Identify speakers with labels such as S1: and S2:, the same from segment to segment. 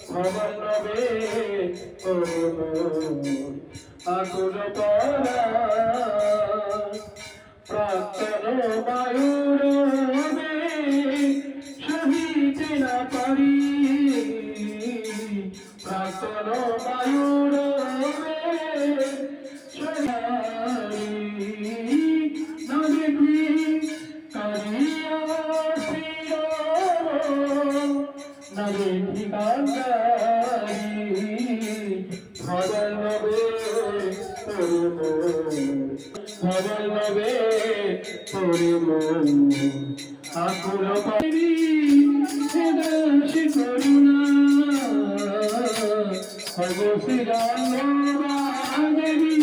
S1: ভবনবে আকুল পরা প্রাক্তন বায়ুর সহিতে না পারি প্রাক্তন বায়ুর না দেখি কারিয়া না দেখি কান্দারি ভবনবে ভবনবে আকুল পারি দাসী করুণা অবশ্যই দেবী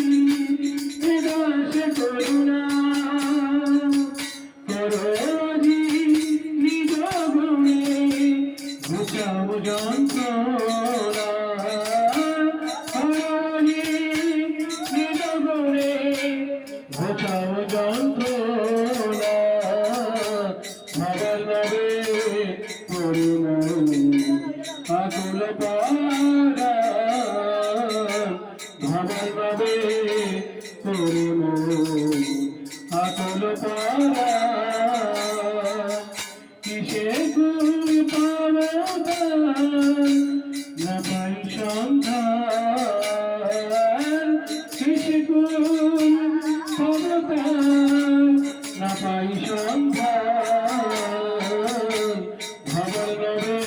S1: দাসী করুণা করোজি নিজ গুণে ঘুচাও যন্ত্রণা করোজি নিজ গুণে ঘুচাও যন্ত্রণা ভবনবে আকুল পারা ভবনবে আকুল পারা কিসে গুণ পাবতা না পাই সন্ধান কিসে গুণ পাবতা না পাই সন্ধান ভবনবে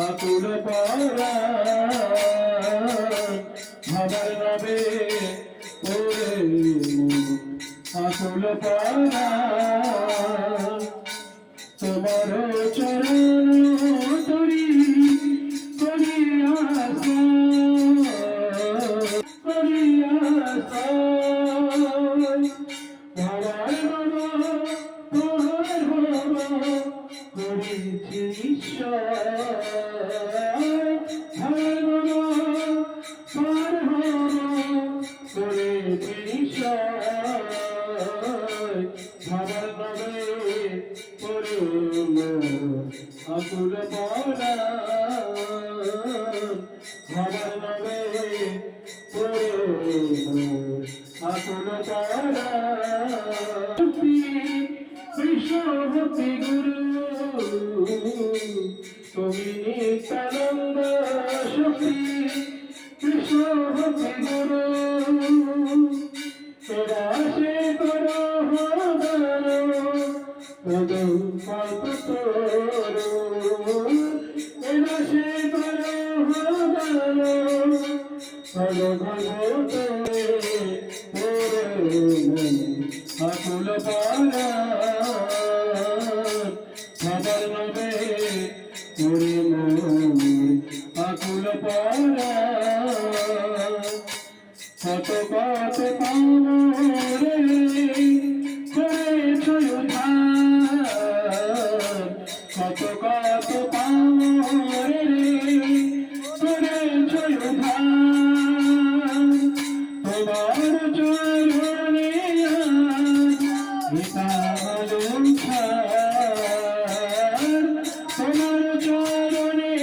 S1: আকুল পারা ভবনবে আকুল পারা তোমার চরণ ধরি করেছি আকুল পারা ভবনবে আকুল পারা কৃষ্ণভক্তি গুরু তুমি নিত্যানন্দ শক্তি কৃষ্ণভক্তি গুরু তোরা সে করো এরা সে করো আকুল পারা ভবনবে আকুল পারা কত কত পামরে করেছ কত কত পামরে করেছ তোমার চরণে তোমার চরণে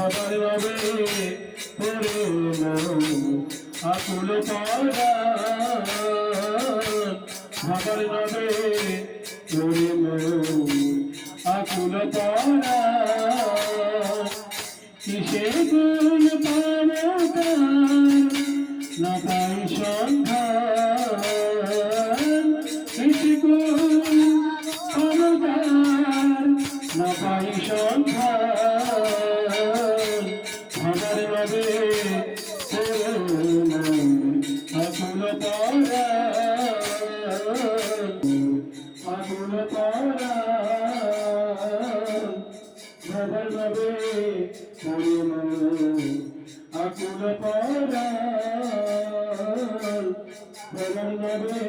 S1: ভবনবে আকুল পারা ভবনবে আকুল পারা কিসে গুণ পাবতা না পাই সন্ধান কিসে গুণ পাবতা না পাই সন্ধান ভবনবে আকুল পারা আকুল পারা ভবনবে আকুল পারা ভবনবে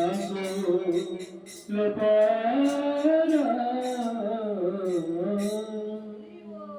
S1: আকুল পারা